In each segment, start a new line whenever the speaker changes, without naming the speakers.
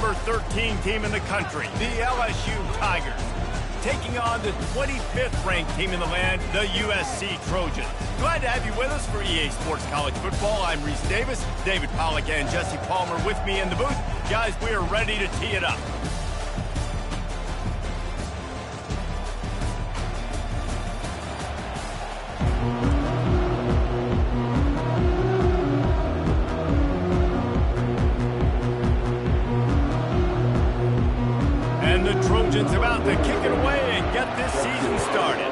number 13 team in the country, the LSU Tigers, taking on the 25th ranked team in the land, the USC Trojans. Glad to have you with us for EA Sports College Football. I'm Reese Davis, David Pollack and Jesse Palmer with me in the booth. Guys, we are ready to tee it up. And the Trojans about to kick it away and get this season started.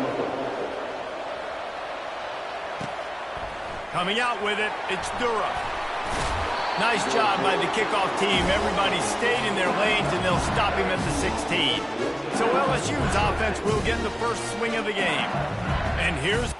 Coming out with it, it's Dura. Nice job by the kickoff team. Everybody stayed in their lanes, and they'll stop him at the 16. So LSU's offense will get the first swing of the game. And here's...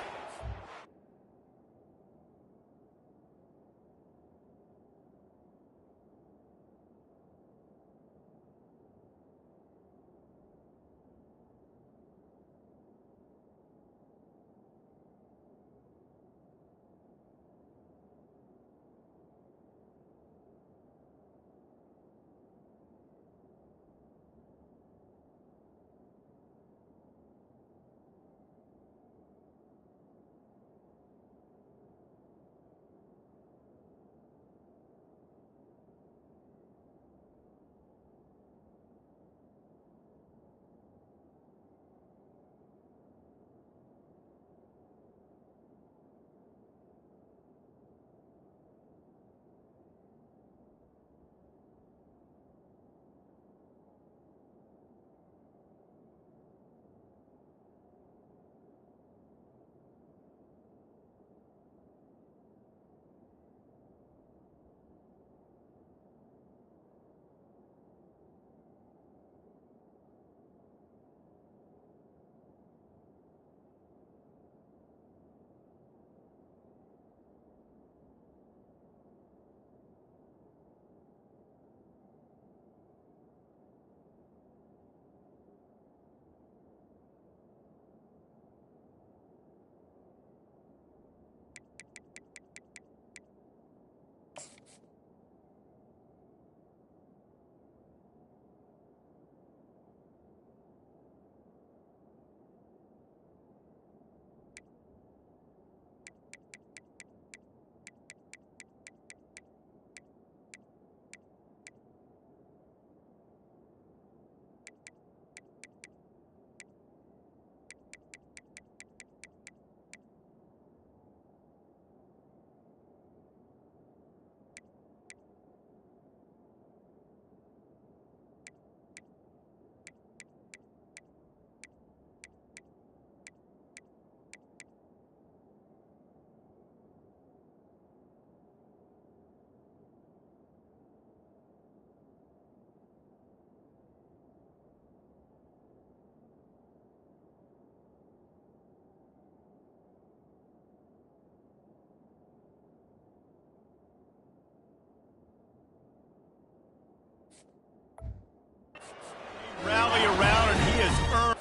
rally around, and he has earned...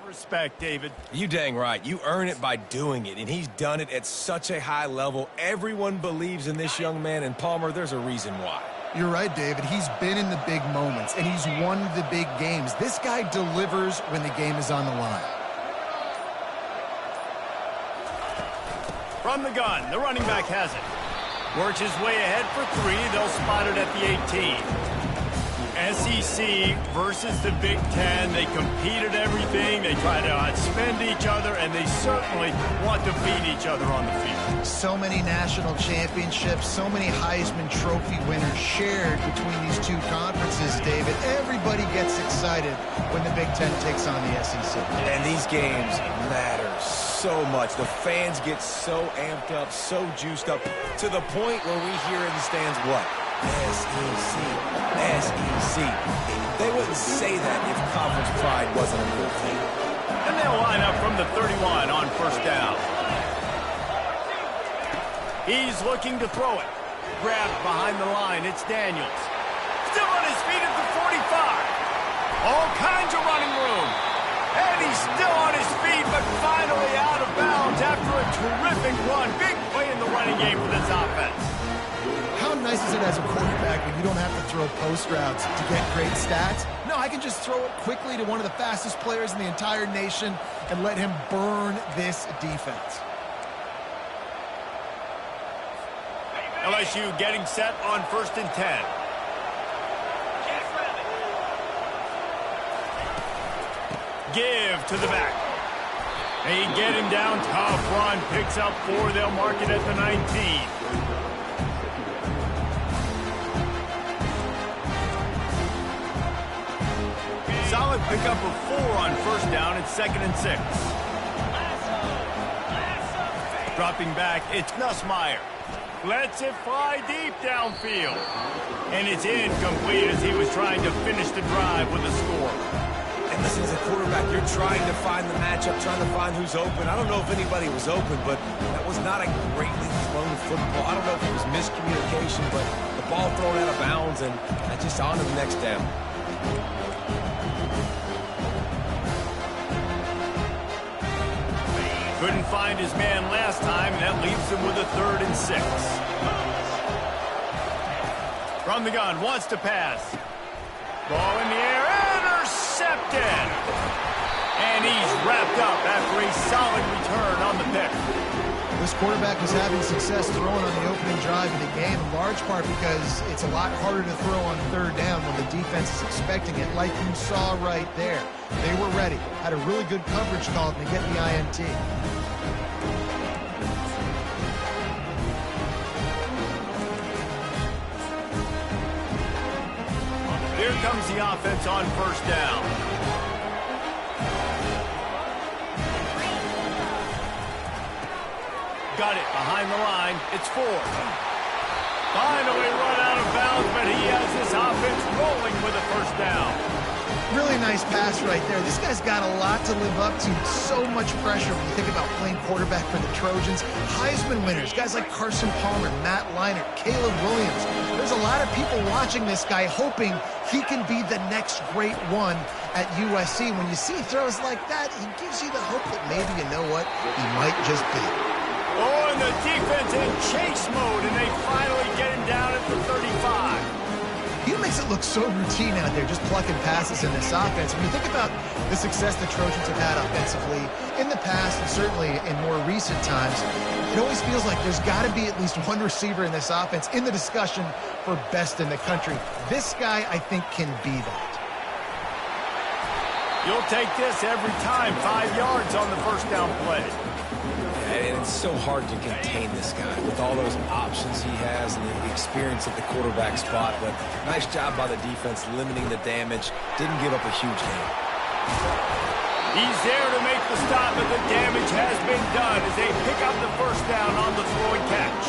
respect, David.
You dang right. You earn it by doing it, and he's done it at such a high level. Everyone believes in this young man, and Palmer, there's a reason why.
You're right, David. He's been in the big moments, and he's won the big games. This guy delivers when the game is on the line.
From the gun, the running back has it. Works his way ahead for 3. They'll spot it at the 18. SEC versus the Big Ten. They compete at everything. They try to outspend each other, and they certainly want to beat each other on the field.
So many national championships, so many Heisman Trophy winners shared between these two conferences, David. Everybody gets excited when the Big Ten takes on the SEC.
And these games matter so much. The fans get so amped up, so juiced up, to the point where we hear in the stands what? SEC, SEC. They wouldn't say that if conference pride wasn't a real thing.
And they'll line up from the 31 on first down. He's looking to throw it. Grabbed behind the line. It's Daniels. Still on his feet at the 45. All kinds of running room run. Big play in the running game for this offense.
How nice is it as a quarterback when you don't have to throw post routes to get great stats? No, I can just throw it quickly to one of the fastest players in the entire nation and let him burn this defense.
LSU getting set on 1st and 10. Give to the back. They get him down. Tough run. Picks up 4. They'll mark it at the 19. Solid pickup of 4 on 1st down. It's 2nd and 6. Dropping back, it's Nussmeier. Lets it fly deep downfield. And it's incomplete as he was trying to finish the drive with a score.
And listen, as a quarterback, you're trying to find the matchup, trying to find who's open. I don't know if anybody was open, but that was not a greatly thrown football. I don't know if it was miscommunication, but the ball thrown out of bounds, and just on to the next down.
Couldn't find his man last time, and that leaves him with a 3rd and 6. From the gun, wants to pass. Ball in the air, intercepted! And he's wrapped up after a solid return on the pick.
This quarterback was having success throwing on the opening drive of the game, in large part because it's a lot harder to throw on 3rd down when the defense is expecting it, like you saw right there. They were ready, had a really good coverage call, and they get the INT.
Here comes the offense on 1st down. Got it behind the line. It's 4. Finally run out of bounds, but he has this offense rolling with a 1st down.
Really nice pass right there. This guy's got a lot to live up to. So much pressure when you think about playing quarterback for the Trojans. Heisman winners, guys like Carson Palmer, Matt Leinart, Caleb Williams. There's a lot of people watching this guy hoping he can be the next great one at USC. When you see throws like that, he gives you the hope that maybe, you know what, he might just be.
Oh, and the defense in chase mode, and they finally get him down at the 35.
He makes it look so routine out there, just plucking passes in this offense. When you think about the success the Trojans have had offensively in the past and certainly in more recent times, it always feels like there's got to be at least one receiver in this offense in the discussion for best in the country. This guy, I think, can be that.
You'll take this every time. 5 yards on the 1st down play.
And it's so hard to contain this guy with all those options he has and the experience at the quarterback spot. But nice job by the defense limiting the damage. Didn't give up a huge gain.
He's there to make the stop, but the damage has been done as they pick up the 1st down on the throw and catch.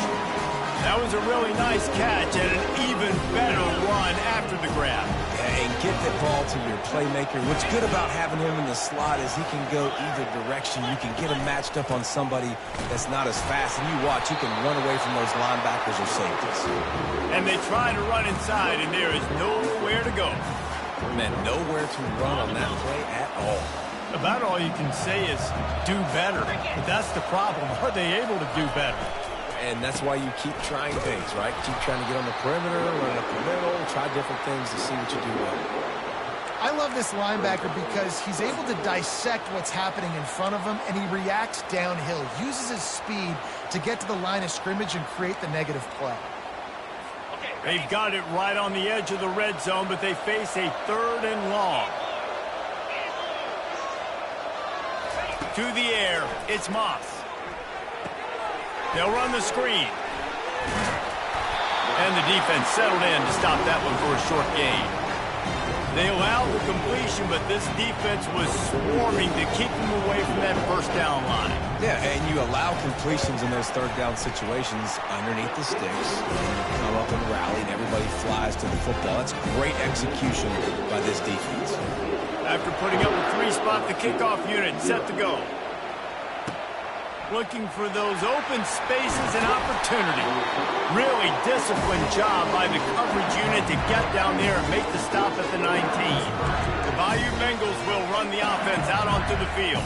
That was a really nice catch and an even better run after the grab.
And get that ball to your playmaker. What's good about having him in the slot is he can go either direction. You can get him matched up on somebody that's not as fast. And you watch, he can run away from those linebackers or safeties.
And they try to run inside, and there is nowhere to go.
Man, nowhere to run on that play at all.
About all you can say is do better. But that's the problem. Are they able to do better?
And that's why you keep trying things, right? Keep trying to get on the perimeter, run up the middle, try different things to see what you do well.
I love this linebacker because he's able to dissect what's happening in front of him, and he reacts downhill, uses his speed to get to the line of scrimmage and create the negative play.
They've got it right on the edge of the red zone, but they face a 3rd and long. To the air, it's Moss. They'll run the screen. And the defense settled in to stop that one for a short gain. They allowed the completion, but this defense was swarming to keep them away from that 1st down line.
Yeah, and you allow completions in those 3rd down situations underneath the sticks. And you come up and rally, and everybody flies to the football. That's great execution by this defense.
After putting up a 3-spot, the kickoff unit set to go. Looking for those open spaces and opportunity. Really disciplined job by the coverage unit to get down there and make the stop at the 19. The Bayou Bengals will run the offense out onto the field.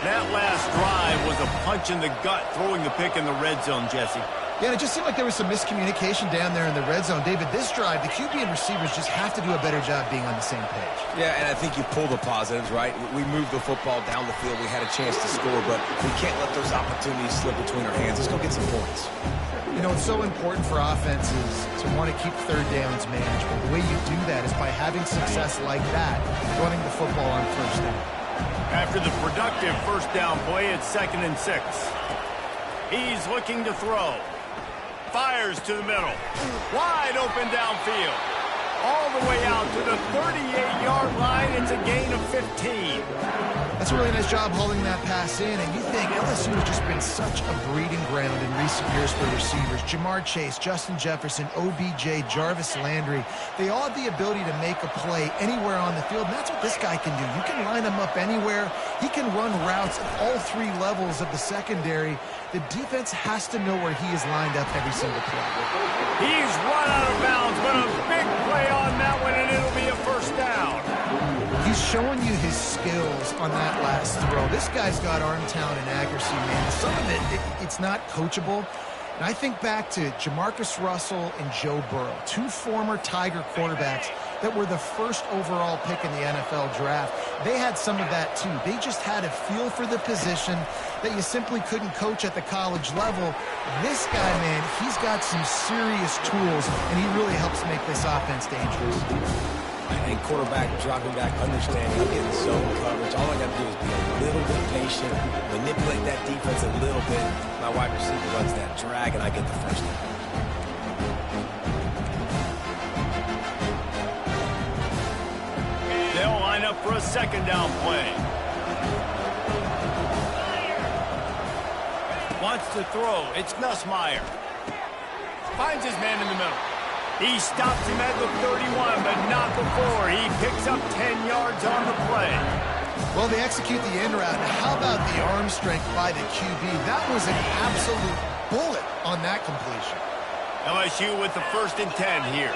That last drive was a punch in the gut, throwing the pick in the red zone, Jesse.
Yeah, and it just seemed like there was some miscommunication down there in the red zone. David, this drive, the QB and receivers just have to do a better job being on the same page.
Yeah, and I think you pull the positives, right? We moved the football down the field. We had a chance to score, but we can't let those opportunities slip between our hands. Let's go get some points.
You know, it's so important for offenses to want to keep third downs manageable. The way you do that is by having success like that, running the football on first down.
After the productive first down play, it's 2nd and 6. He's looking to throw. Fires to the middle. Wide open downfield. All the way out to the 38-yard line. It's a gain of 15.
That's a really nice job holding that pass in, and you think LSU has just been such a breeding ground in recent years for receivers. Jamar Chase, Justin Jefferson, OBJ, Jarvis Landry, they all have the ability to make a play anywhere on the field, and that's what this guy can do. You can line him up anywhere. He can run routes at all 3 levels of the secondary. The defense has to know where he is lined up every single play.
He's run out of bounds, but a big play on that one, and it'll be a first down.
He's showing you his skills on that last throw. This guy's got arm talent and accuracy, man. Some of it's not coachable. And I think back to Jamarcus Russell and Joe Burrow, 2 former Tiger quarterbacks that were the first overall pick in the NFL draft. They had some of that too. They just had a feel for the position that you simply couldn't coach at the college level. This guy, man, he's got some serious tools, and he really helps make this offense dangerous.
And quarterback dropping back, understanding I'm getting zone coverage. All I got to do is be a little bit patient, manipulate that defense a little bit. My wide receiver runs that drag, and I get the first down.
They'll line up for a 2nd down play. Wants to throw. It's Nussmeier. Finds his man in the middle. He stops him at the 31, but not before. He picks up 10 yards on the play.
Well, they execute the end route. Now, how about the arm strength by the QB? That was an absolute bullet on that completion.
LSU with the 1st and 10 here.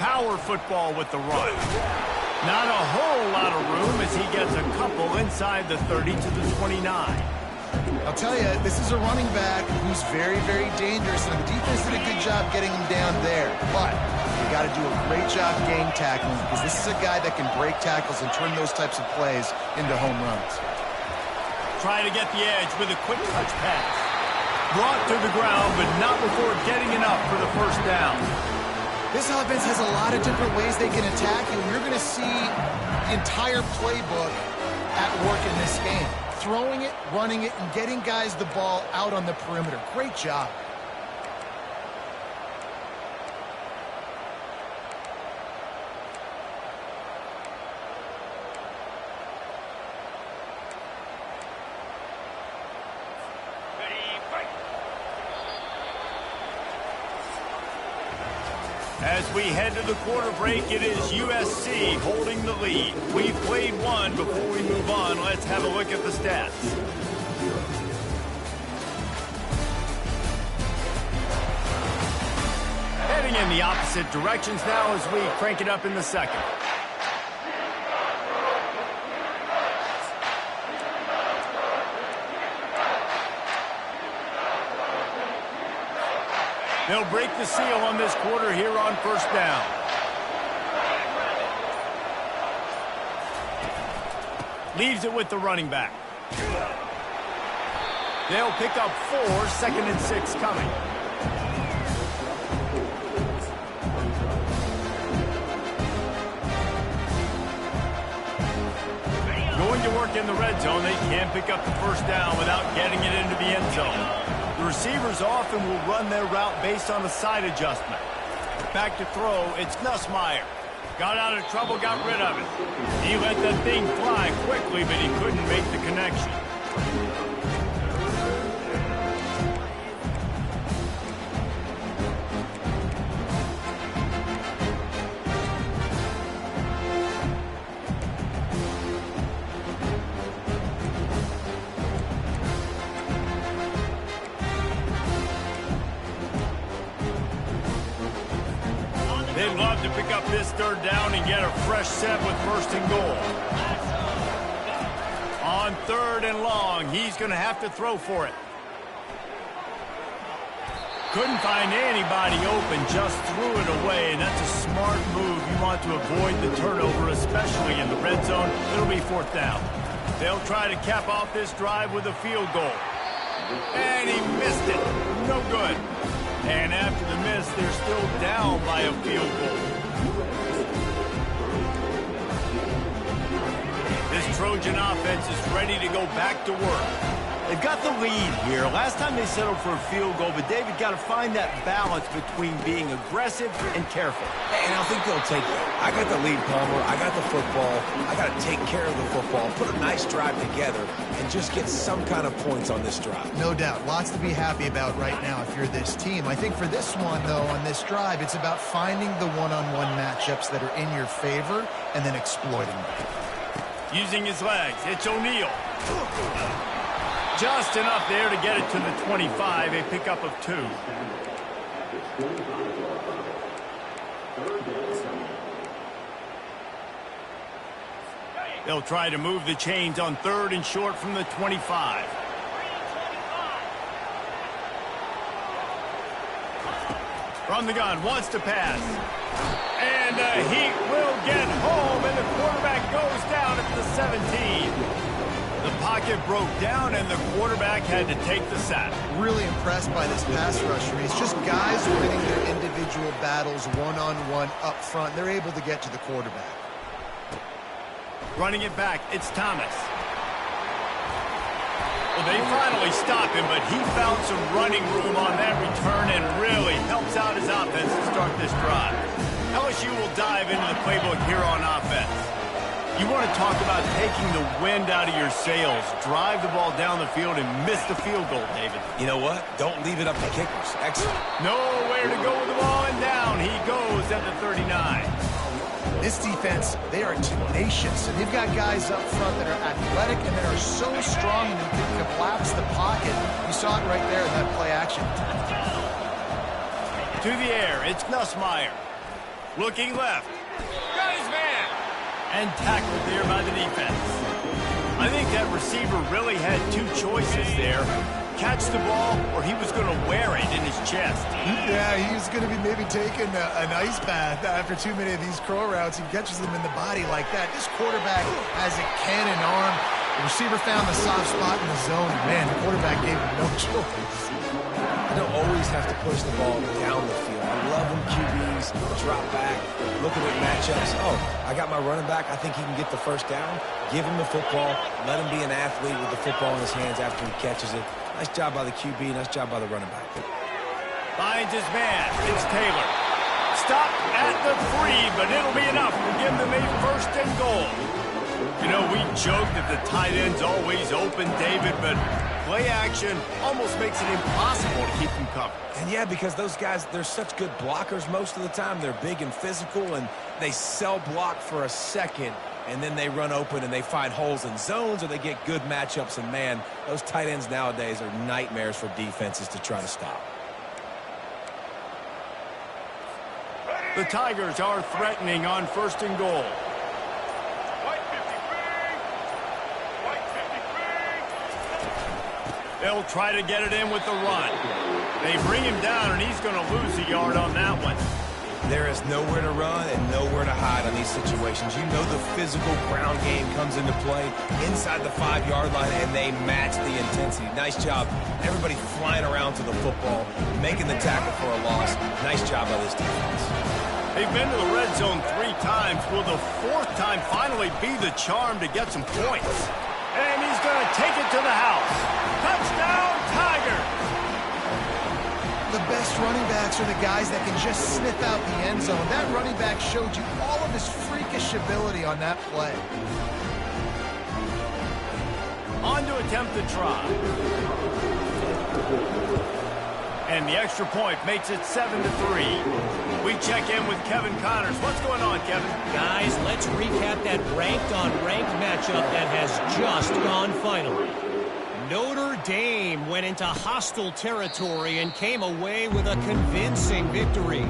Power football with the run. Not a whole lot of room as he gets a couple inside the 30 to the 29.
I'll tell you, this is a running back who's very, very dangerous, and the defense did a good job getting him down there. But you got to do a great job gang tackling, because this is a guy that can break tackles and turn those types of plays into home runs.
Trying to get the edge with a quick touch pass. Brought to the ground, but not before getting enough for the first down.
This offense has a lot of different ways they can attack you. You're going to see the entire playbook at work in this game. Throwing it, running it, and getting guys the ball out on the perimeter. Great job.
As we head to the quarter break, it is USC holding the lead. We've played one. Before we move on, let's have a look at the stats. Heading in the opposite directions now as we crank it up in the 2nd. They'll break the seal on this quarter here on first down. Leaves it with the running back. They'll pick up 4, 2nd and 6 coming. Going to work in the red zone, they can't pick up the first down without getting it into the end zone. The receivers often will run their route based on a side adjustment. Back to throw, it's Nussmeier. Got out of trouble, got rid of it. He let that thing fly quickly, but he couldn't make the connection. They'd love to pick up this third down and get a fresh set with first and goal. On third and long, he's going to have to throw for it. Couldn't find anybody open, just threw it away, and that's a smart move. You want to avoid the turnover, especially in the red zone. It'll be fourth down. They'll try to cap off this drive with a field goal. And he missed it. No good. And after the miss, they're still down by a field goal. This Trojan offense is ready to go back to work. They've got the lead here. Last time they settled for a field goal, but David got to find that balance between being aggressive and careful.
And I think they'll take that. I got the lead, Palmer. I got the football. I got to take care of the football, put a nice drive together, and just get some kind of points on this drive.
No doubt. Lots to be happy about right now if you're this team. I think for this one, though, on this drive, it's about finding the one-on-one matchups that are in your favor and then exploiting them.
Using his legs, it's O'Neal. Just enough there to get it to the 25, a pickup of 2. They'll try to move the chains on third and short from the 25. From the gun, wants to pass. And he will get home, and the quarterback goes down at the 17. The pocket broke down, and the quarterback had to take the sack.
Really impressed by this pass rusher. It's just guys winning their individual battles one-on-one up front. They're able to get to the quarterback.
Running it back, it's Thomas. Well, they finally stop him, but he found some running room on that return and really helps out his offense to start this drive. LSU will dive into the playbook here on offense. You want to talk about taking the wind out of your sails. Drive the ball down the field and miss the field goal, David.
You know what? Don't leave it up to kickers. Excellent.
Nowhere to go with the ball, and down he goes at the 39.
This defense, they are tenacious, and they've got guys up front that are athletic and that are so strong and they can collapse the pocket. You saw it right there in that play action.
To the air, it's Nussmeier. Looking left. Got his man. And tackled there by the defense. I think that receiver really had two choices there. Catch the ball, or he was going to wear it in his chest.
Yeah, he was going to be maybe taking an ice bath after too many of these curl routes. He catches them in the body like that. This quarterback has a cannon arm. The receiver found the soft spot in the zone. Man, the quarterback gave him no choice.
I don't always have to push the ball down the field. I love when QBs drop back, looking at matchups. Oh, I got my running back. I think he can get the first down. Give him the football. Let him be an athlete with the football in his hands after he catches it. Nice job by the QB. Nice job by the running back.
Finds his man. It's Taylor. Stopped at the 3, but it'll be enough to give them a first and goal. You know, we joke that the tight end's always open, David, but play action almost makes it impossible to keep them covered.
And yeah, because those guys, they're such good blockers most of the time. They're big and physical, and they sell block for a second, and then they run open and they find holes in zones, or they get good matchups. And man, those tight ends nowadays are nightmares for defenses to try to stop.
The Tigers are threatening on first and goal. They'll try to get it in with the run. They bring him down, and he's going to lose a yard on that one.
There is nowhere to run and nowhere to hide on these situations. You know the physical ground game comes into play inside the 5-yard line, and they match the intensity. Nice job. Everybody flying around to the football, making the tackle for a loss. Nice job by this defense.
They've been to the red zone 3 times. Will the 4th time finally be the charm to get some points? And he's going to take it to the house. Touchdown, Tigers!
The best running backs are the guys that can just sniff out the end zone. That running back showed you all of his freakish ability on that play.
On to attempt the try. And the extra point makes it 7-3. We check in with Kevin Connors. What's going on, Kevin?
Guys, let's recap that ranked-on-ranked matchup that has just gone final. Notre Dame went into hostile territory and came away with a convincing victory.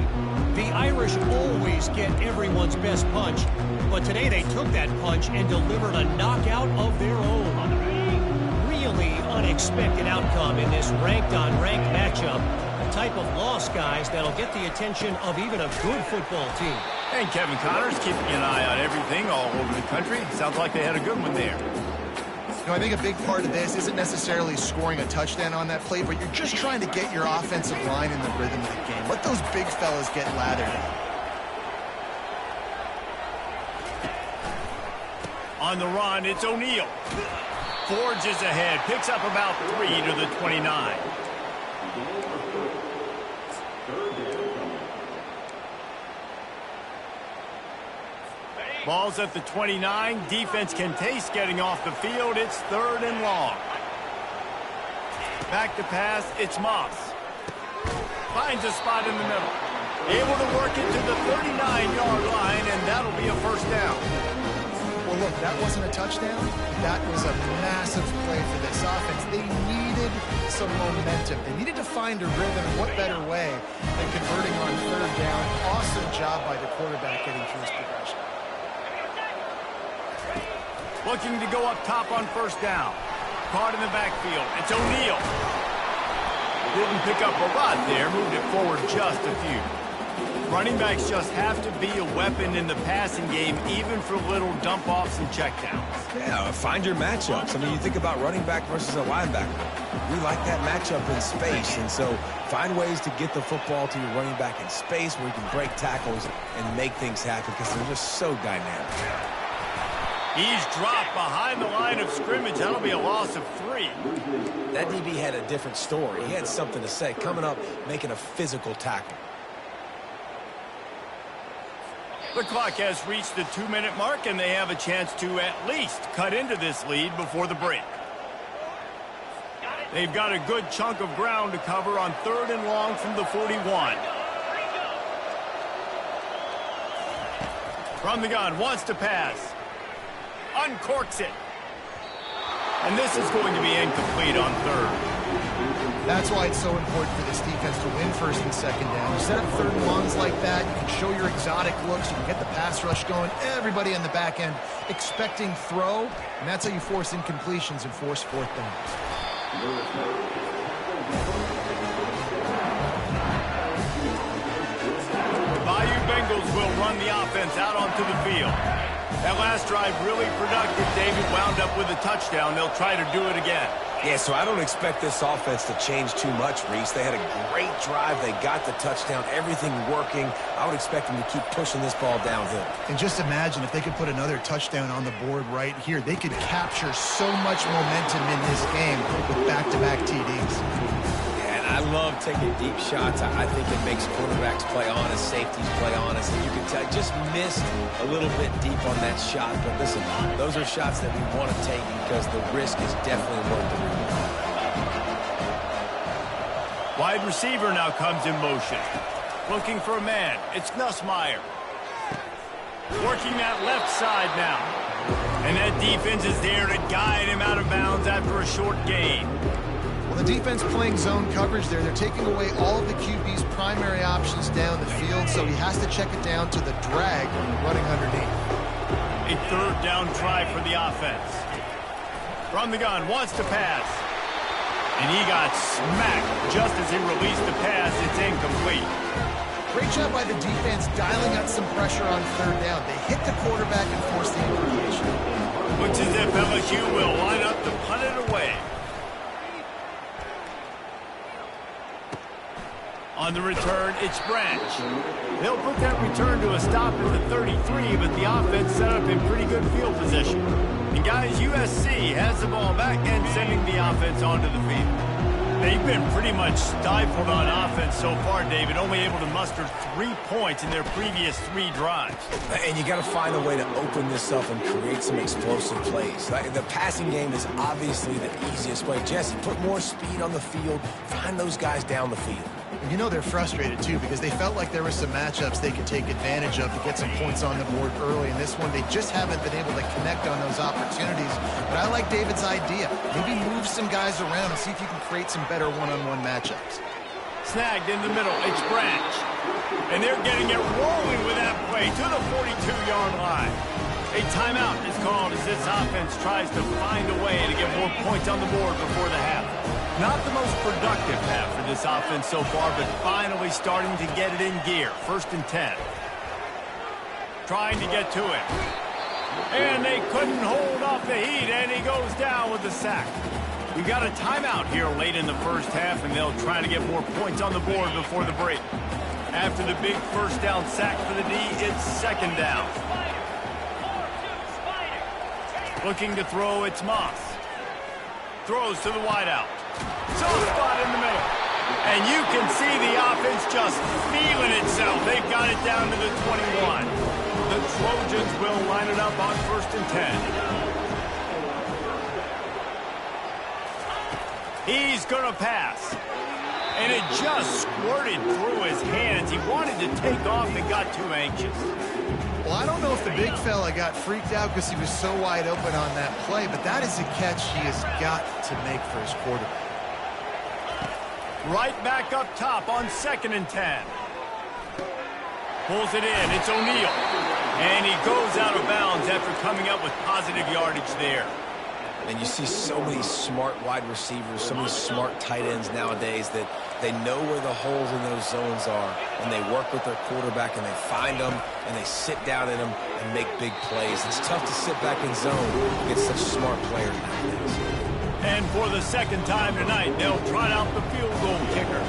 The Irish always get everyone's best punch, but today they took that punch and delivered a knockout of their own. Really unexpected outcome in this ranked-on-ranked matchup. The type of loss, guys, that'll get the attention of even a good football team.
And Kevin Connors keeping an eye on everything all over the country. Sounds like they had a good one there.
You know, I think a big part of this isn't necessarily scoring a touchdown on that play, but you're just trying to get your offensive line in the rhythm of the game. Let those big fellas get lathered in.
On the run, it's O'Neal. Forges ahead, picks up about 3 to the 29. Ball's at the 29. Defense can taste getting off the field. It's 3rd and long. Back to pass, it's Moss. Finds a spot in the middle. Able to work it to the 39-yard line, and that'll be a first down.
Well, look, that wasn't a touchdown. That was a massive play for this offense. They needed some momentum. They needed to find a rhythm. What better way than converting on 3rd down? Awesome job by the quarterback getting through his progression.
Looking to go up top on 1st down. Caught in the backfield. It's O'Neal. Didn't pick up a lot there. Moved it forward just a few. Running backs just have to be a weapon in the passing game, even for little dump-offs and checkdowns.
Yeah, find your matchups. I mean, you think about running back versus a linebacker. We like that matchup in space, and so find ways to get the football to your running back in space where you can break tackles and make things happen because they're just so dynamic.
He's dropped behind the line of scrimmage. That'll be a loss of 3.
That DB had a different story. He had something to say, coming up, making a physical tackle.
The clock has reached the 2-minute mark, and they have a chance to at least cut into this lead before the break. They've got a good chunk of ground to cover on 3rd and long from the 41. From the gun, wants to pass. Uncorks it. And this is going to be incomplete on 3rd.
That's why it's so important for this defense to win 1st and 2nd down. You set up 3rd and longs like that, you can show your exotic looks, you can get the pass rush going, everybody on the back end expecting throw, and that's how you force incompletions and force 4th downs.
The Bayou Bengals will run the offense out onto the field. That last drive really productive. David wound up with a touchdown. They'll try to do it again.
Yeah, so I don't expect this offense to change too much, Reese. They had a great drive. They got the touchdown. Everything working. I would expect them to keep pushing this ball downhill.
And just imagine if they could put another touchdown on the board right here. They could capture so much momentum in this game with back-to-back TDs.
I love taking deep shots. I think it makes quarterbacks play honest, safeties play honest. And you can tell, just missed a little bit deep on that shot. But listen, those are shots that we want to take because the risk is definitely worth the risk.
Wide receiver now comes in motion. Looking for a man. It's Nussmeier. Working that left side now. And that defense is there to guide him out of bounds after a short gain.
Well, the defense playing zone coverage there. They're taking away all of the QB's primary options down the field, so he has to check it down to the drag running underneath.
A 3rd down try for the offense. From the gun, wants to pass. And he got smacked just as he released the pass. It's incomplete.
Great job by the defense dialing out some pressure on 3rd down. They hit the quarterback and forced the incompletion.
Looks as if LSU will line up to punt it away. On the return, it's Branch. They'll put that return to a stop at the 33, but the offense set up in pretty good field position. And guys, USC has the ball back and sending the offense onto the field. They've been pretty much stifled on offense so far, David, only able to muster 3 points in their previous 3 drives.
And you got to find a way to open this up and create some explosive plays. The passing game is obviously the easiest way. Jesse, put more speed on the field. Find those guys down the field.
You know they're frustrated, too, because they felt like there were some matchups they could take advantage of to get some points on the board early. In this one, they just haven't been able to connect on those opportunities. But I like David's idea. Maybe move some guys around and see if you can create some better one-on-one matchups.
Snagged in the middle. It's Branch. And they're getting it rolling with that play to the 42-yard line. A timeout is called as this offense tries to find a way to get more points on the board before the half. Not the most productive half for this offense so far, but finally starting to get it in gear. 1st and 10. Trying to get to it. And they couldn't hold off the heat, and he goes down with the sack. We've got a timeout here late in the first half, and they'll try to get more points on the board before the break. After the big first down sack for the D, it's 2nd down. Looking to throw, it's Moss. Throws to the wideout. Soft spot in the middle. And you can see the offense just feeling itself. They've got it down to the 21. The Trojans will line it up on 1st and 10. He's going to pass. And it just squirted through his hands. He wanted to take off and got too anxious.
Well, I don't know if the big fella got freaked out because he was so wide open on that play, but that is a catch he has got to make for his quarterback.
Right back up top on 2nd and 10. Pulls it in. It's O'Neal. And he goes out of bounds after coming up with positive yardage there.
And you see so many smart wide receivers, so many smart tight ends nowadays that they know where the holes in those zones are, and they work with their quarterback, and they find them, and they sit down in them and make big plays. It's tough to sit back in zone against such smart players nowadays.
And for the 2nd time tonight, they'll trot out the field goal kicker.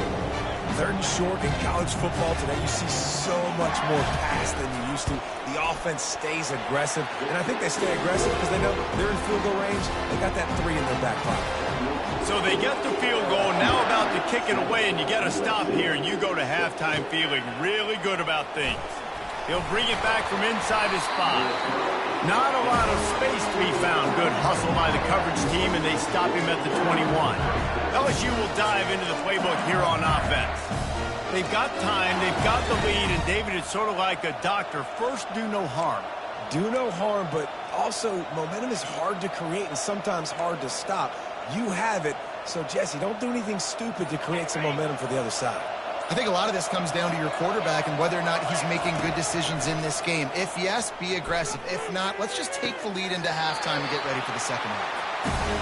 3rd and short in college football today. You see so much more pass than you used to. The offense stays aggressive, and I think they stay aggressive because they know they're in field goal range. They got that 3 in their back pocket.
So they get the field goal, now about to kick it away, and you get a stop here, and you go to halftime feeling really good about things. He'll bring it back from inside his spot. Not a lot of space to be found. Good hustle by the coverage team, and they stop him at the 21. LSU will dive into the playbook here on offense. They've got time, they've got the lead, and David, it's sort of like a doctor. First, do no harm.
Do no harm, but also momentum is hard to create and sometimes hard to stop. You have it, so Jesse, don't do anything stupid to create some momentum for the other side.
I think a lot of this comes down to your quarterback and whether or not he's making good decisions in this game. If yes, be aggressive. If not, let's just take the lead into halftime and get ready for the second half.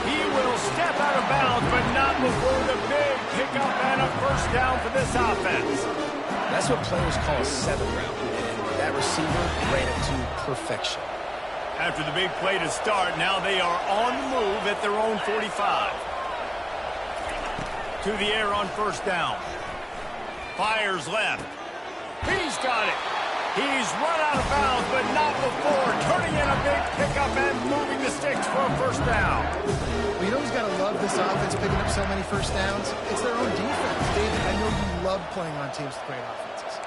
He will step out of bounds, but not before the big pickup and a first down for this offense.
That's what players call a 7 route, and that receiver ran it to perfection.
After the big play to start, now they are on the move at their own 45. To the air on first down. Fires left. He's got it. He's run out of bounds, but not before. Turning in a big pickup and moving the sticks for a first down.
Well, you know who's got to love this offense picking up so many first downs? It's their own defense. David, I know you love playing on teams with great offenses.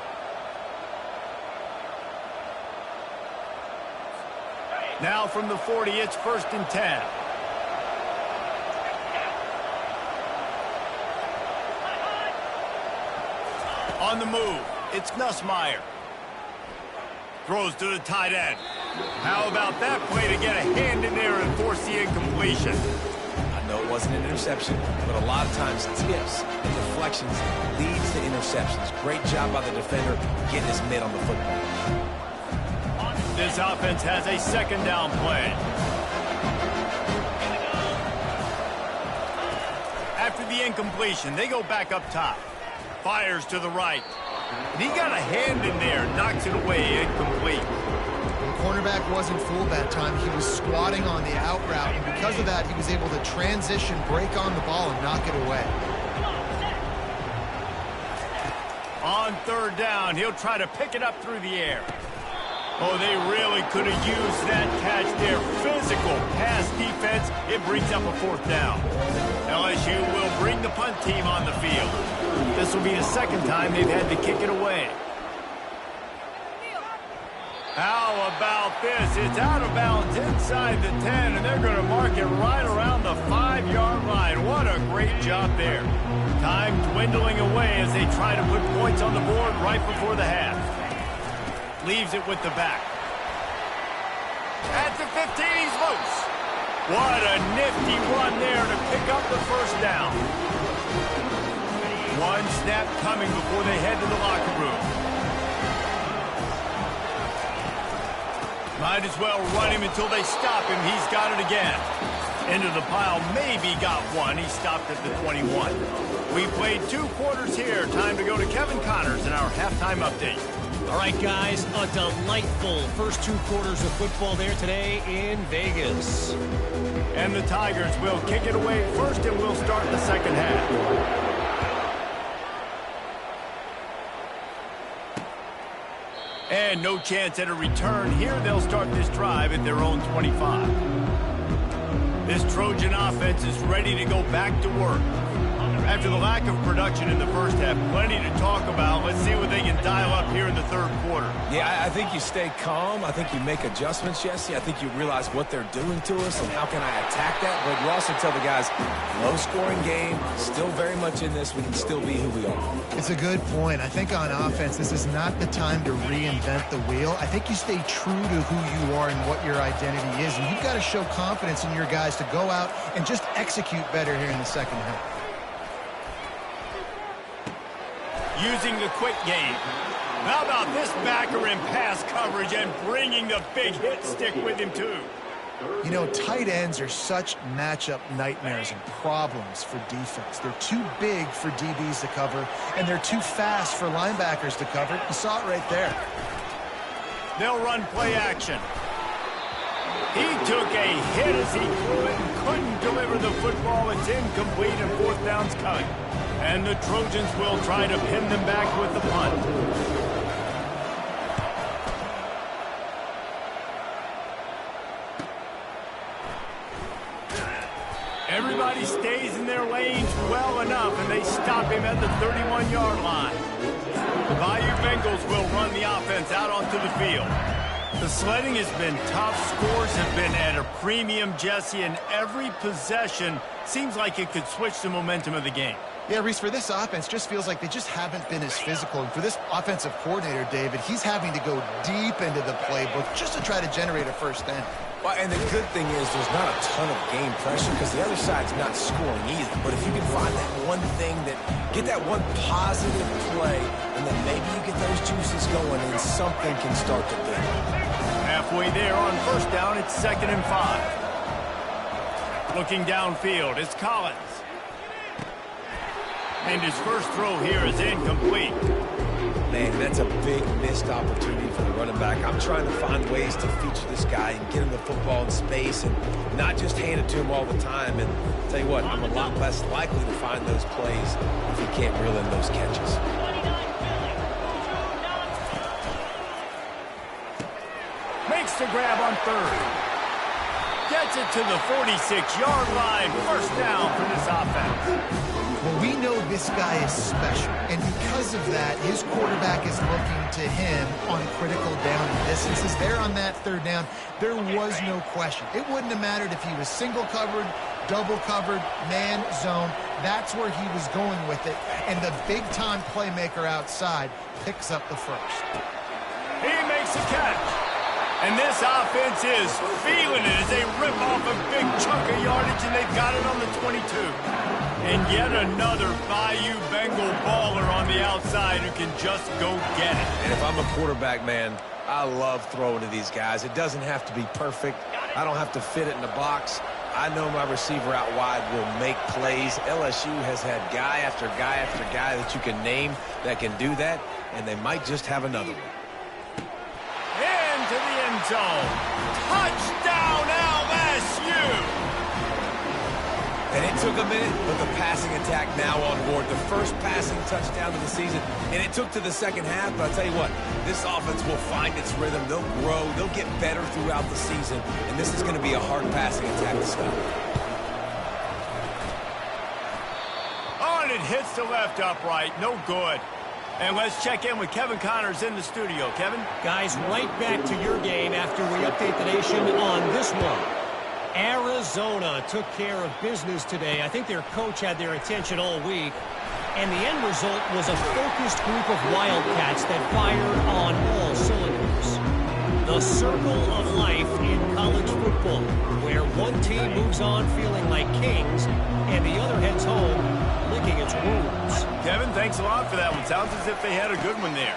Now from the 40, it's 1st and 10. On the move, it's Nussmeier. Throws to the tight end. How about that play to get a hand in there and force the incompletion?
I know it wasn't an interception, but a lot of times tips and deflections leads to interceptions. Great job by the defender getting his mitt on the football.
This offense has a 2nd down play. After the incompletion, they go back up top. Fires to the right. And he got a hand in there, knocks it away, incomplete.
The cornerback wasn't fooled that time. He was squatting on the out route, and because of that, he was able to transition, break on the ball, and knock it away.
On 3rd down, he'll try to pick it up through the air. Oh, they really could have used that catch there. Physical pass defense. It brings up a 4th down. LSU will bring the punt team on the field. This will be the 2nd time they've had to kick it away. How about this? It's out of bounds inside the 10, and they're going to mark it right around the 5-yard line. What a great job there. Time dwindling away as they try to put points on the board right before the half. Leaves it with the back. At the 15, he's loose. What a nifty run there to pick up the first down. One snap coming before they head to the locker room. Might as well run him until they stop him. He's got it again. Into the pile, maybe got one. He stopped at the 21. We played 2 quarters here. Time to go to Kevin Connors in our halftime update.
All right, guys, a delightful first 2 quarters of football there today in Vegas.
And the Tigers will kick it away first, and we'll start the second half. And no chance at a return here. They'll start this drive at their own 25. This Trojan offense is ready to go back to work. After the lack of production in the first half, plenty to talk about. Let's see what they can dial up here in the third quarter.
Yeah, I think you stay calm. I think you make adjustments, Jesse. I think you realize what they're doing to us and how can I attack that. But you also tell the guys, low-scoring game, still very much in this. We can still be who we are.
It's a good point. I think on offense, this is not the time to reinvent the wheel. I think you stay true to who you are and what your identity is. And you've got to show confidence in your guys to go out and just execute better here in the second half.
Using the quick game. How about this backer in pass coverage and bringing the big hit stick with him too?
You know, tight ends are such matchup nightmares and problems for defense. They're too big for DBs to cover, and they're too fast for linebackers to cover. You saw it right there.
They'll run play action. He took a hit as he threw it and couldn't deliver the football. It's incomplete and 4th down's coming. And the Trojans will try to pin them back with the punt. Everybody stays in their lanes well enough, and they stop him at the 31-yard line. The Bayou Bengals will run the offense out onto the field. The sledding has been tough. Scores have been at a premium, Jesse, and every possession seems like it could switch the momentum of the game.
Yeah, Reese, for this offense, just feels like they just haven't been as physical. And for this offensive coordinator, David, he's having to go deep into the playbook just to try to generate a first down.
Well, and the good thing is there's not a ton of game pressure because the other side's not scoring either. But if you can find that one thing get that one positive play, and then maybe you get those juices going and something can start to build.
Halfway there on first down, it's 2nd and 5. Looking downfield, it's Collins. And his first throw here is incomplete.
Man, that's a big missed opportunity for the running back. I'm trying to find ways to feature this guy and get him the football in space and not just hand it to him all the time. And I'll tell you what, I'm a lot less likely to find those plays if he can't reel in those catches.
Makes the grab on 3rd. Gets it to the 46-yard line. First down for this offense.
Well, we know this guy is special, and because of that, his quarterback is looking to him on critical down distances. There on that 3rd down, there was no question. It wouldn't have mattered if he was single covered, double covered, man, zone. That's where he was going with it, and the big-time playmaker outside picks up the first.
He makes a catch. And this offense is feeling it as they rip off a big chunk of yardage, and they've got it on the 22. And yet another Bayou Bengal baller on the outside who can just go get it.
And if I'm a quarterback, man, I love throwing to these guys. It doesn't have to be perfect. I don't have to fit it in the box. I know my receiver out wide will make plays. LSU has had guy after guy after guy that you can name that can do that, and they might just have another one.
Into the end zone. Touchdown, LSU!
And it took a minute, but the passing attack now on board. The first passing touchdown of the season, and it took to the second half, but I'll tell you what, this offense will find its rhythm. They'll grow. They'll get better throughout the season, and this is going to be a hard passing attack to stop.
Oh, and it hits the left upright. No good. And let's check in with Kevin Connors in the studio. Kevin?
Guys, right back to your game after we update the nation on this one. Arizona took care of business today. I think their coach had their attention all week. And the end result was a focused group of Wildcats that fired on all cylinders. The circle of life in college football, where one team moves on feeling like kings and the other heads home licking its wounds.
Kevin, thanks a lot for that one. Sounds as if they had a good one there.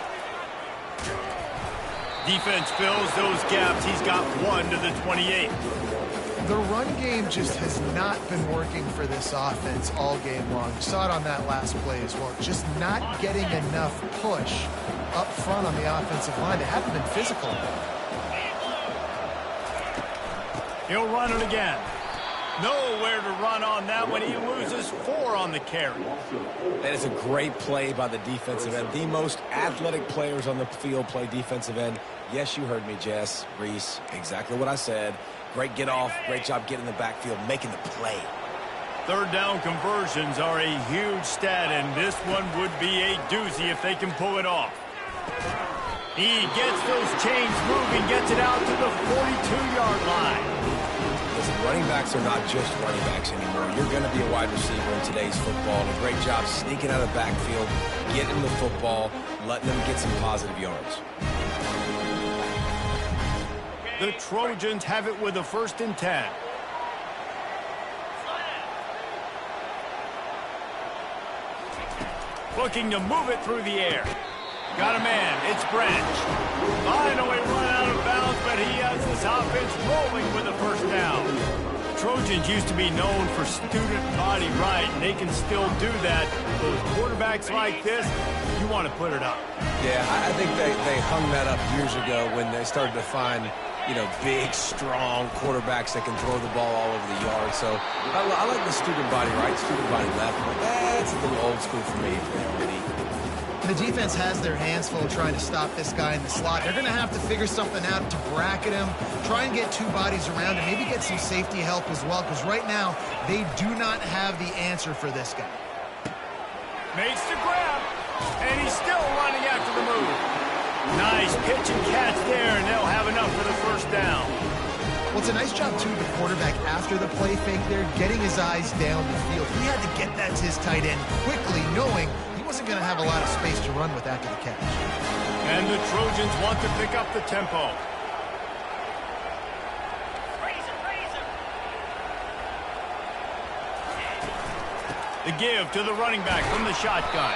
Defense fills those gaps. He's got one to the 28.
The run game just has not been working for this offense all game long. You saw it on that last play as well. Just not getting enough push up front on the offensive line. They haven't been physical.
He'll run it again. Nowhere to run on that one. He loses 4 on the carry.
That is a great play by the defensive end. The most athletic players on the field play defensive end. Yes, you heard me, Jess, Reese. Exactly what I said. Great get off. Great job getting in the backfield, making the play.
Third down conversions are a huge stat, and this one would be a doozy if they can pull it off. He gets those chains moving, gets it out to the 42-yard line.
Listen, running backs are not just running backs anymore. You're going to be a wide receiver in today's football. And a great job sneaking out of the backfield, getting the football, letting them get some positive yards.
The Trojans have it with a 1st and 10. Looking to move it through the air. Got a man. It's Branch. Finally run out of bounds, but he has this offense rolling with a 1st down. Trojans used to be known for student body right, and they can still do that. Those quarterbacks like this, you want to put it up.
Yeah, I think they hung that up years ago when they started to find, big, strong quarterbacks that can throw the ball all over the yard. So I like the student body right, student body left. But that's a little old school for me.
The defense has their hands full trying to stop this guy in the slot. They're going to have to figure something out to bracket him, try and get 2 bodies around him, maybe get some safety help as well, because right now they do not have the answer for this guy.
Makes the grab, and he's still running after the move. Nice pitch and catch there, and they'll have enough for the 1st down.
Well, it's a nice job, too, the quarterback after the play fake there, getting his eyes down the field. He had to get that to his tight end quickly, knowing he wasn't going to have a lot of space to run with after the catch.
And the Trojans want to pick up the tempo. The give to the running back from the shotgun.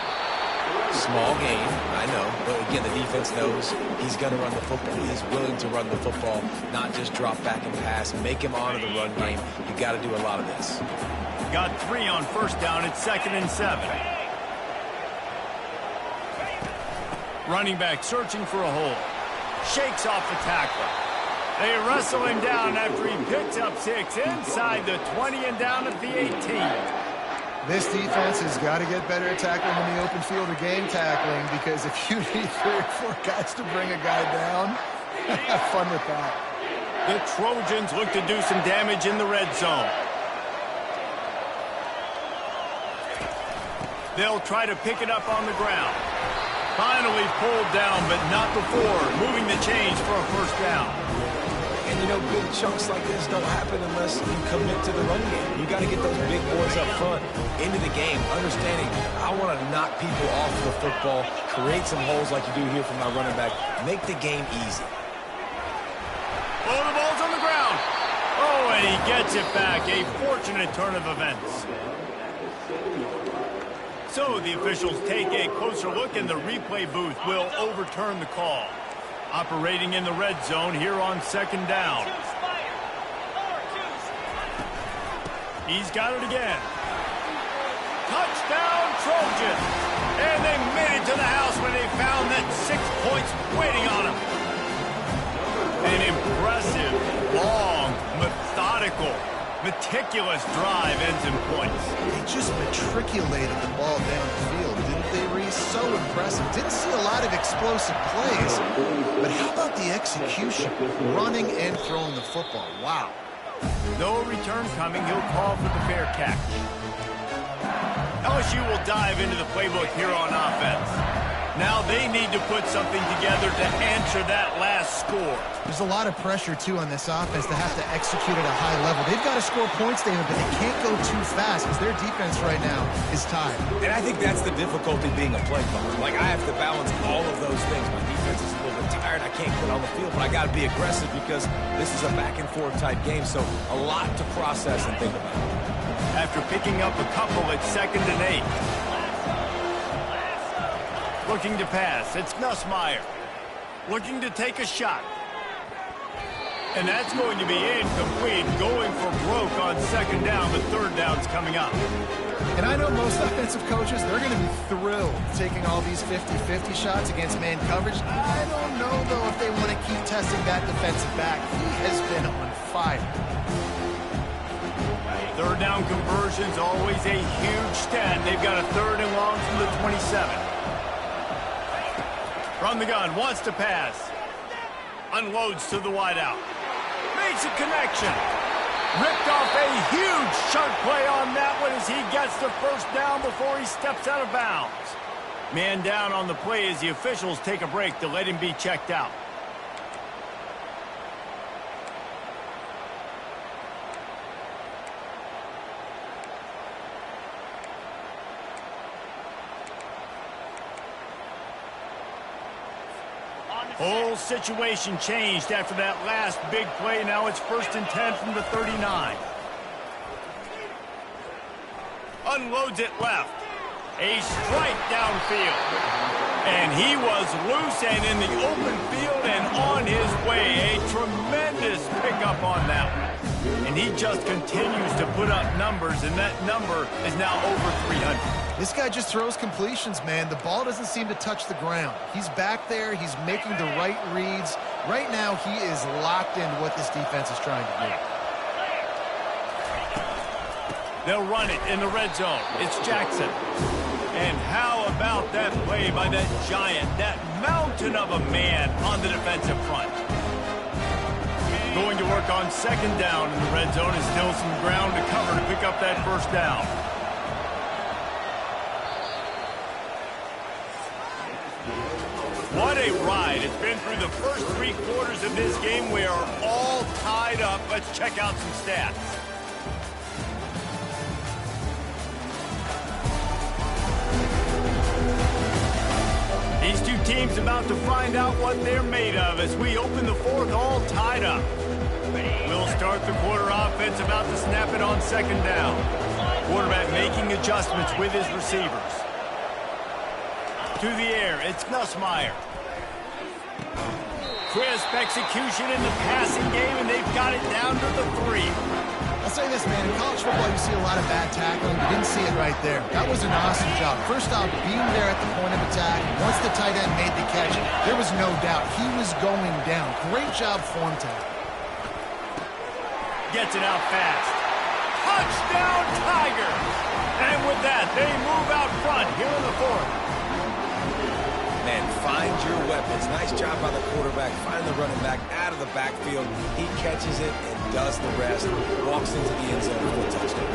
Small game, I know, but again, the defense knows he's going to run the football. He's willing to run the football, not just drop back and pass, make him honor the run game. You got to do a lot of this.
Got 3 on 1st down. It's 2nd and 7. Running back searching for a hole. Shakes off the tackler. They wrestle him down after he picks up 6 inside the 20 and down at the 18.
This defense has got to get better at tackling in the open field or game tackling, because if you need 3 or 4 guys to bring a guy down, have fun with that.
The Trojans look to do some damage in the red zone. They'll try to pick it up on the ground. Finally pulled down, but not before moving the chains for a 1st down.
And, big chunks like this don't happen unless you commit to the run game. You got to get those big boys up front into the game, understanding I want to knock people off the football, create some holes like you do here from my running back, make the game easy.
Oh, the ball's on the ground. Oh, and he gets it back. A fortunate turn of events. So the officials take a closer look, and the replay booth will overturn the call. Operating in the red zone here on 2nd down. He's got it again. Touchdown, Trojans. And they made it to the house when they found that 6 points waiting on them. An impressive, long, methodical, meticulous drive ends in points.
They just matriculated the ball down the field, didn't they, Reese? So impressive. Didn't see a lot of explosive plays, but how about the execution? Running and throwing the football. Wow.
No return coming. He'll call for the fair catch. LSU will dive into the playbook here on offense. Now they need to put something together to answer that last score.
There's a lot of pressure, too, on this offense to have to execute at a high level. They've got to score points, David, but they can't go too fast because their defense right now is tired.
And I think that's the difficulty being a play caller. Like, I have to balance all of those things. My defense is a little bit tired. I can't get on the field, but I got to be aggressive because this is a back-and-forth type game, so a lot to process and think about.
after picking up a couple at 2nd and 8. Looking to pass. It's Ncaa. Looking to take a shot. And that's going to be incomplete. Going for broke on 2nd down, but 3rd down's coming up.
And I know most offensive coaches, they're going to be thrilled taking all these 50-50 shots against man coverage. I don't know, though, if they want to keep testing that defensive back. He has been on fire.
3rd down conversion's always a huge stat. They've got a 3rd and long from the 27. From the gun, wants to pass. Unloads to the wideout. Makes a connection. Ripped off a huge chunk play on that one as he gets the 1st down before he steps out of bounds. Man down on the play as the officials take a break to let him be checked out. Whole situation changed after that last big play. Now it's 1st and 10 from the 39. Unloads it left. A strike downfield. And he was loose and in the open field and on his way. A tremendous pickup on that one. And he just continues to put up numbers, and that number is now over 300.
This guy just throws completions, man. The ball doesn't seem to touch the ground. He's back there. He's making the right reads. Right now, he is locked into what this defense is trying to do.
They'll run it in the red zone. It's Jackson. And how about that play by that giant, that mountain of a man on the defensive front? Going to work on 2nd down in the red zone, and still some ground to cover to pick up that 1st down. What a ride. It's been through the first 3 quarters of this game. We are all tied up. Let's check out some stats. These two teams about to find out what they're made of as we open the 4th all tied up. We'll start the quarter offense about to snap it on 2nd down. Quarterback making adjustments with his receivers. To the air, it's Ncaa. Crisp execution in the passing game, and they've got it down to the 3.
I'll say this, man. In college football, you see a lot of bad tackling. You didn't see it right there. That was an awesome job. First off, being there at the point of attack. Once the tight end made the catch, there was no doubt he was going down. Great job form tackle.
Gets it out fast. Touchdown, Tigers! And with that, they move out front here in the 4th.
Man, find your weapons. Nice job by the quarterback. Find the running back out of the backfield. He catches it and does the rest. Walks into the end zone for a touchdown.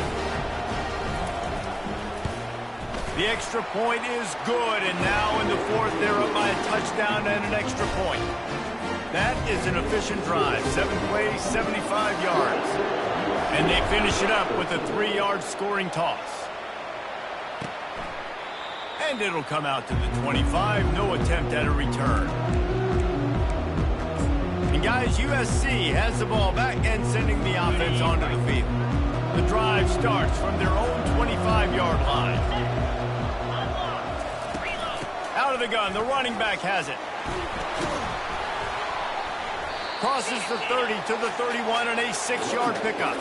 The extra point is good, and now in the 4th, they're up by a touchdown and an extra point. That is an efficient drive. 7 plays, 75 yards. And they finish it up with a 3-yard scoring toss. And it'll come out to the 25. No attempt at a return. And guys, USC has the ball back and sending the offense onto the field. The drive starts from their own 25-yard line. Out of the gun, the running back has it. Crosses the 30 to the 31 and a 6-yard pickup.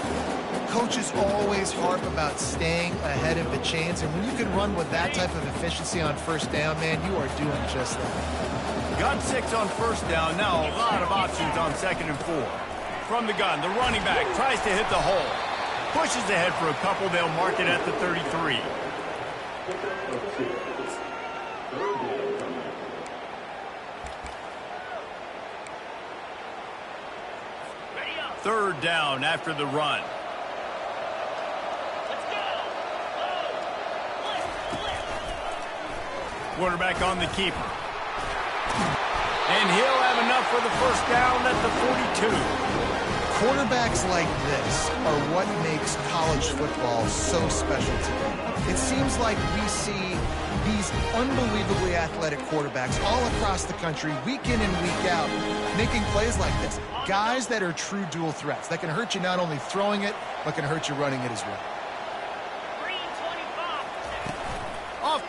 Coaches always harp about staying ahead of the chains, and when you can run with that type of efficiency on 1st down, man, you are doing just that.
Got 6 on 1st down. Now a lot of options on 2nd and 4. From the gun, the running back tries to hit the hole. Pushes ahead for a couple. They'll mark it at the 33. Third down after the run. Quarterback on the keeper. And he'll have enough for the 1st down at the 42.
Quarterbacks like this are what makes college football so special today. It seems like we see these unbelievably athletic quarterbacks all across the country, week in and week out, making plays like this. Guys that are true dual threats, that can hurt you not only throwing it, but can hurt you running it as well.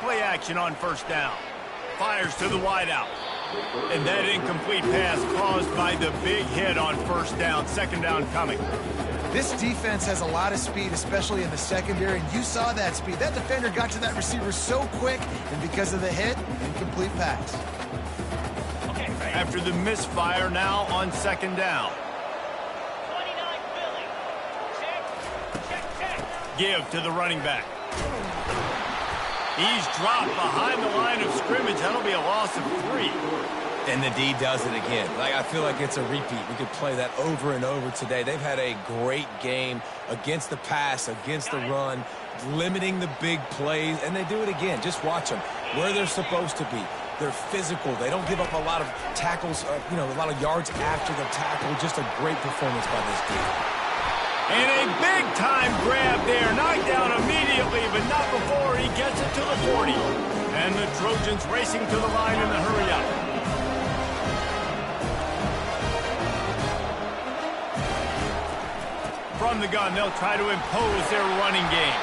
play action on first down. Fires to the wideout. And that incomplete pass caused by the big hit on first down. Second down coming.
This defense has a lot of speed, especially in the secondary, and you saw that speed. That defender got to that receiver so quick, and because of the hit, incomplete pass.
After the misfire, now on second down. Give to the running back. He's dropped behind the line of scrimmage. That'll be a loss of 3.
And the D does it again. I feel like it's a repeat. We could play that over and over today. They've had a great game against the pass, against the run, limiting the big plays, and they do it again. Just watch them where they're supposed to be. They're physical. They don't give up a lot of tackles, a lot of yards after the tackle. Just a great performance by this team.
And a big-time grab there. Knocked down immediately, but not before he gets it to the 40. And the Trojans racing to the line in the hurry-up. From the gun, they'll try to impose their running game.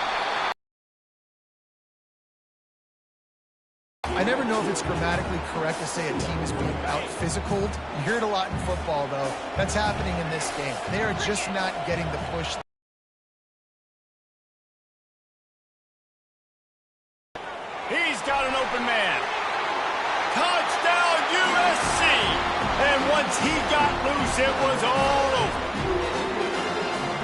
I never know if it's grammatically correct to say a team is being out-physicaled. You hear it a lot in football, though. That's happening in this game. They are just not getting the push.
He's got an open man. Touchdown, USC! And once he got loose, it was all over.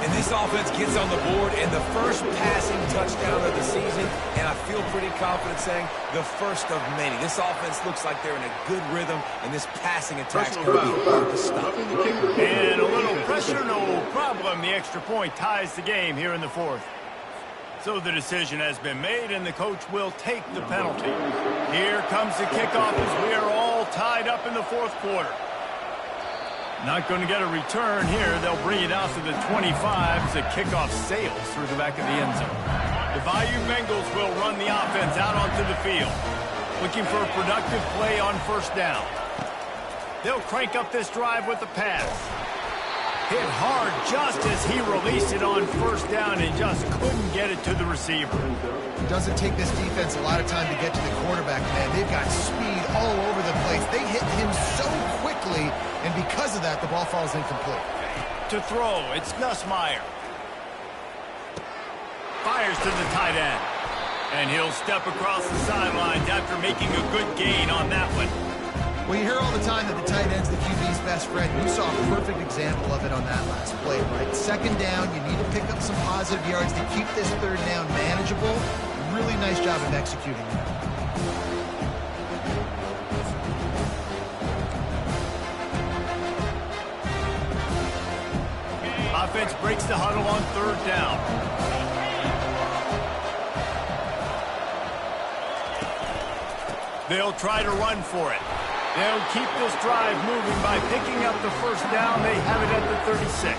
And this offense gets on the board and the first passing touchdown of the season, and I feel pretty confident saying the first of many. This offense looks like they're in a good rhythm, and this passing attack's going to be hard to stop.
And a little pressure, no problem. The extra point ties the game here in the fourth. So the decision has been made, and the coach will take the penalty. Here comes the kickoff as we are all tied up in the fourth quarter. Not going to get a return here. They'll bring it out to the 25 as the kickoff sails through the back of the end zone. The Bayou Bengals will run the offense out onto the field, looking for a productive play on first down. They'll crank up this drive with the pass. Hit hard just as he released it on first down and just couldn't get it to the receiver.
It doesn't take this defense a lot of time to get to the quarterback, man. They've got speed all over the place. They hit him so quickly, and because of that, the ball falls incomplete.
To throw, it's Gus Meyer. Fires to the tight end. And he'll step across the sidelines after making a good gain on that one.
Well, you hear all the time that the tight end's the QB's best friend. You saw a perfect example of it on that last play, right? Second down, you need to pick up some positive yards to keep this third down manageable. Really nice job of executing that.
Offense breaks the huddle on third down. They'll try to run for it. They'll keep this drive moving by picking up the first down. They have it at the 36.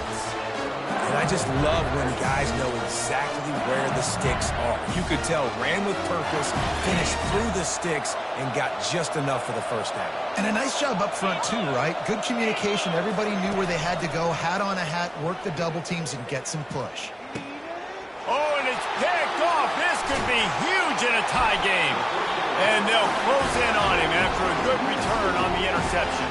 And I just love when guys know exactly where the sticks are. You could tell, ran with purpose, finished through the sticks, and got just enough for the first down.
And a nice job up front, too, right? Good communication. Everybody knew where they had to go, hat on a hat, work the double teams, and get some push.
Oh, and it's picked off. This could be huge in a tie game. And they'll close in on him after a good return on the interception.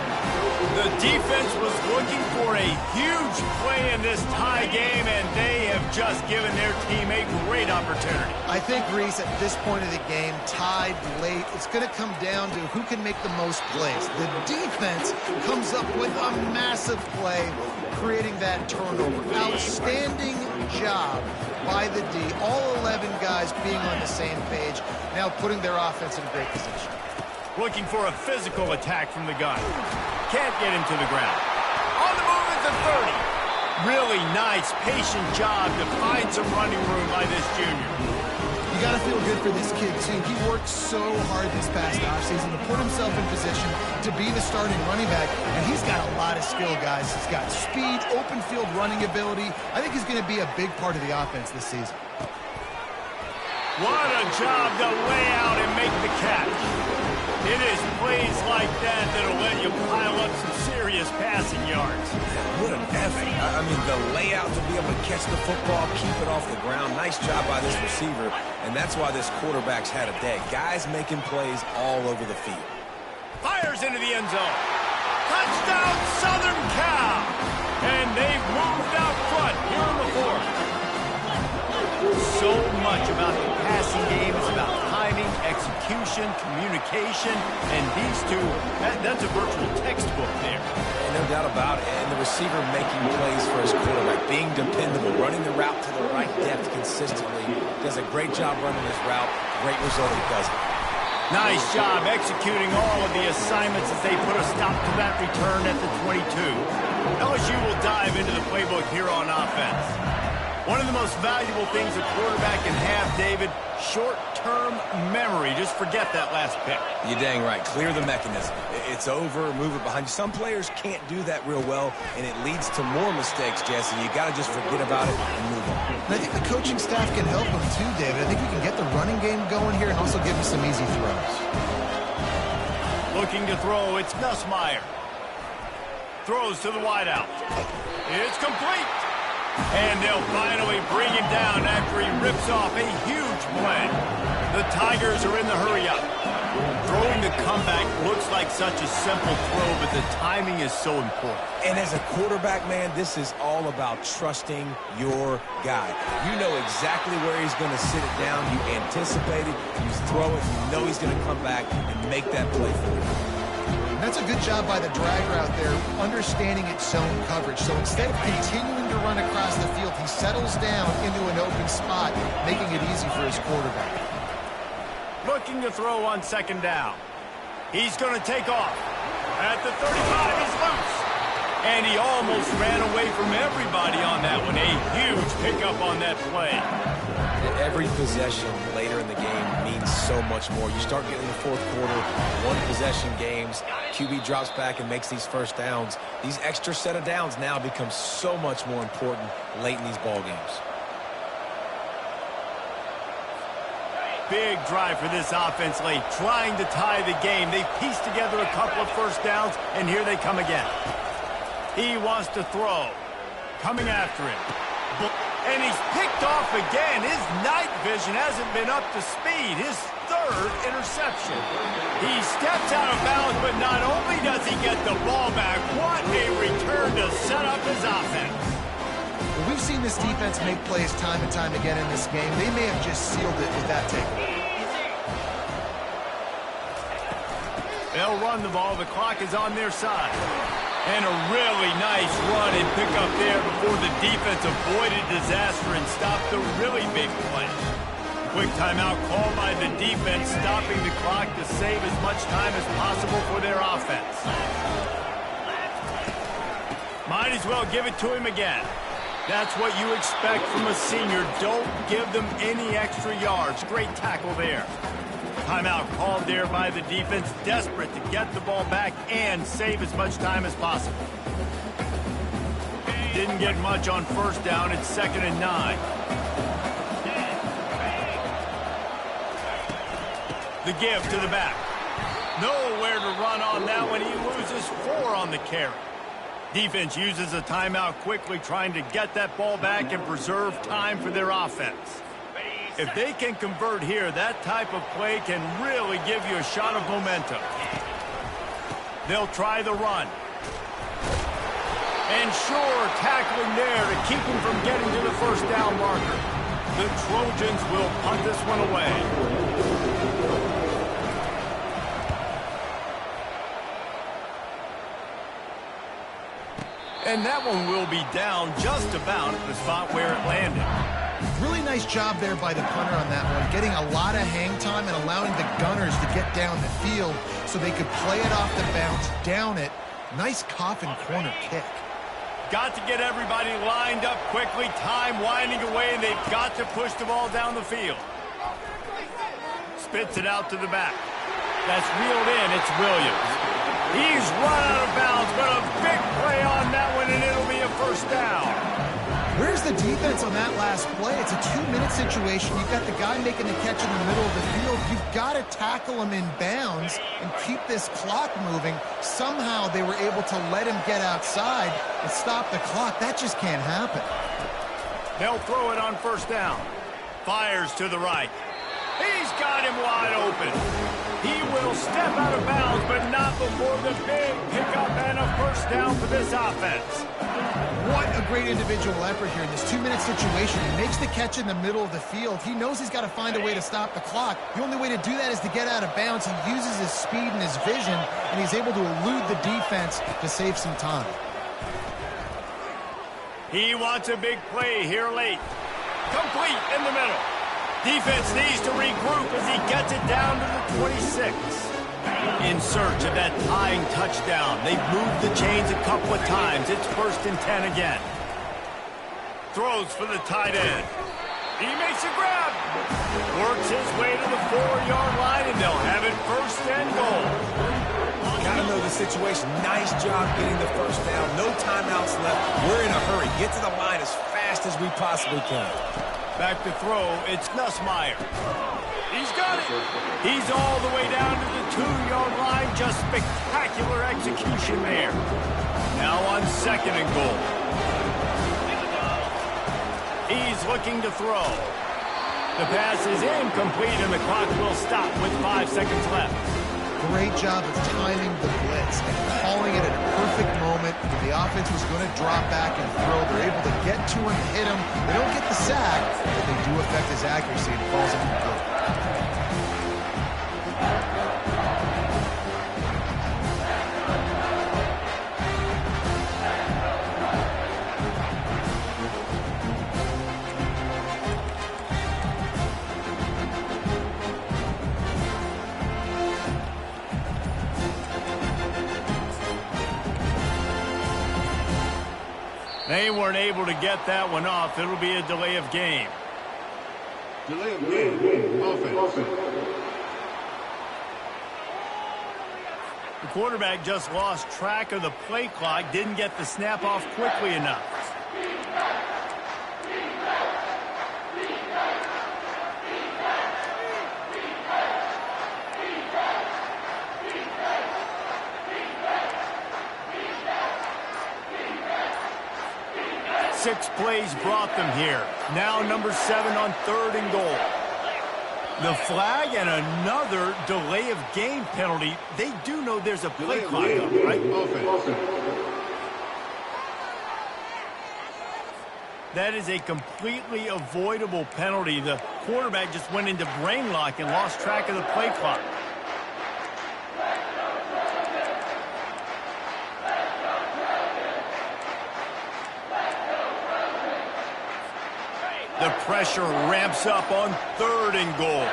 The defense was looking for a huge play in this tie game, and they have just given their team a great opportunity.
I think, Reese, at this point of the game, tied late, it's going to come down to who can make the most plays. The defense comes up with a massive play, creating that turnover. Outstanding job by the D. All 11 guys being on the same page, now putting their offense in great position.
Looking for a physical attack from the gun. Can't get him to the ground. On the move at the 30. Really nice, patient job to find some running room by this junior.
You got to feel good for this kid, too. He worked so hard this past offseason to put himself in position to be the starting running back, and he's got a lot of skill, guys. He's got speed, open field running ability. I think he's going to be a big part of the offense this season.
What a job to lay out and make the catch. It is plays like that that'll let you pile up some serious passing yards.
What an effort. I mean, the layout to be able to catch the football, keep it off the ground. Nice job by this receiver, and that's why this quarterback's had a day. Guys making plays all over the field.
Fires into the end zone. Touchdown, Southern Cal. And they've moved out front here in the fourth. So much about the passing game is about timing, execution, communication, and these two, that's a virtual textbook there.
And no doubt about it. And the receiver making plays for his quarterback, being dependable, running the route to the right depth consistently. Does a great job running his route. Great result he does it.
Nice job executing all of the assignments as they put a stop to that return at the 22. LSU will dive into the playbook here on offense. One of the most valuable things a quarterback can have, David, short-term memory. Just forget that last pick.
You're dang right. Clear the mechanism. It's over, move it behind you. Some players can't do that real well, and it leads to more mistakes, Jesse. You got to just forget about it and move on.
And I think the coaching staff can help him too, David. I think we can get the running game going here and also give him some easy throws.
Looking to throw, it's Nussmeier. Throws to the wideout. It's complete. And they'll finally bring him down after he rips off a huge play. The Tigers are in the hurry-up. Throwing the comeback looks like such a simple throw, but the timing is so important.
And as a quarterback, man, this is all about trusting your guy. You know exactly where he's going to sit it down. You anticipate it. You throw it. You know he's going to come back and make that play for you.
And that's a good job by the drag route there, understanding its zone coverage. So instead of continuing to run across the field, he settles down into an open spot, making it easy for his quarterback.
Looking to throw on second down. He's going to take off. At the 35, he's loose. And he almost ran away from everybody on that one. A huge pickup on that play.
Every possession later in the game means so much more. You start getting the fourth quarter, one-possession games, QB drops back and makes these first downs. These extra set of downs now become so much more important late in these ball games.
Big drive for this offense late, trying to tie the game. They pieced together a couple of first downs, and here they come again. He wants to throw. Coming after him. And he's picked off again. His night vision hasn't been up to speed. His third interception. He steps out of bounds, but not only does he get the ball back, what a return to set up his offense.
Well, we've seen this defense make plays time and time again in this game. They may have just sealed it with that takeaway.
They'll run the ball. The clock is on their side. And a really nice run and pick up there before the defense avoided disaster and stopped the really big play. Quick timeout called by the defense, stopping the clock to save as much time as possible for their offense. Might as well give it to him again. That's what you expect from a senior. Don't give them any extra yards. Great tackle there. Timeout called there by the defense, desperate to get the ball back and save as much time as possible. Didn't get much on first down. It's 2nd and 9. The give to the back. Nowhere to run on that one. He loses 4 on the carry. Defense uses a timeout quickly, trying to get that ball back and preserve time for their offense. If they can convert here, that type of play can really give you a shot of momentum. They'll try the run. And sure, tackling there to keep him from getting to the first down marker. The Trojans will punt this one away. And that one will be down just about at the spot where it landed.
Really nice job there by the punter on that one, getting a lot of hang time and allowing the Gunners to get down the field so they could play it off the bounce, down it. Nice coffin corner kick.
Got to get everybody lined up quickly, time winding away, and they've got to push the ball down the field. Spits it out to the back. That's reeled in, it's Williams. He's run out of bounds, but a big play on that one, and it'll be a first down.
Where's the defense on that last play. It's a 2-minute situation. You've got the guy making the catch in the middle of the field. You've got to tackle him in bounds and keep this clock moving. Somehow they were able to let him get outside and stop the clock. That just can't happen.
They'll throw it on first down. Fires to the right. He's got him wide open. He will step out of bounds, but not before the big pickup and a first down for this offense.
What a great individual effort here in this 2-minute situation. He makes the catch in the middle of the field. He knows he's got to find a way to stop the clock. The only way to do that is to get out of bounds. He uses his speed and his vision, and he's able to elude the defense to save some time.
He wants a big play here late. Complete in the middle. Defense needs to regroup as he gets it down to the 26. In search of that tying touchdown. They've moved the chains a couple of times. It's 1st and 10 again. Throws for the tight end. He makes a grab. Works his way to the 4-yard line, and they'll have it 1st and goal.
Gotta know the situation. Nice job getting the first down. No timeouts left. We're in a hurry. Get to the line as fast as we possibly can.
Back to throw, it's Nussmeier. He's got it. He's all the way down to the 2-yard line. Just spectacular execution there. Now on 2nd and goal. He's looking to throw. The pass is incomplete, and the clock will stop with 5 seconds left.
Great job of timing the blitz and calling it at a perfect moment when the offense was going to drop back and throw. They're able to get to him, hit him. They don't get the sack, but they do affect his accuracy and falls incomplete.
They weren't able to get that one off. It'll be a delay of game.
Delay of game. Offense.
The quarterback just lost track of the play clock, didn't get the snap off quickly enough. Six plays brought them here. Now number 7 on 3rd and goal. The flag and another delay of game penalty. They do know there's a play clock up, right? That is a completely avoidable penalty. The quarterback just went into brain lock and lost track of the play clock. The pressure ramps up on 3rd and goal.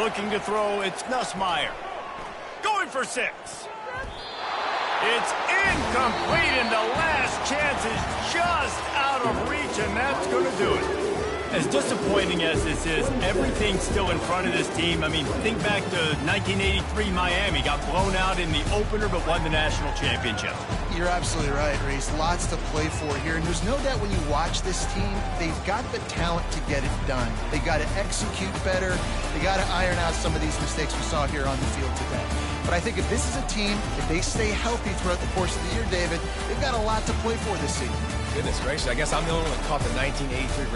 Looking to throw, it's Nussmeier. Going for 6. It's incomplete, and the last chance is just out of reach, and that's going to do it. As disappointing as this is, everything's still in front of this team. I mean, think back to 1983 Miami. Got blown out in the opener, but won the national championship.
You're absolutely right, Reese. Lots to play for here. And there's no doubt when you watch this team, they've got the talent to get it done. They got to execute better. They got to iron out some of these mistakes we saw here on the field today. But I think if this is a team, if they stay healthy throughout the course of the year, David, they've got a lot to play for this season.
Goodness gracious, I guess I'm the only one that caught the 1983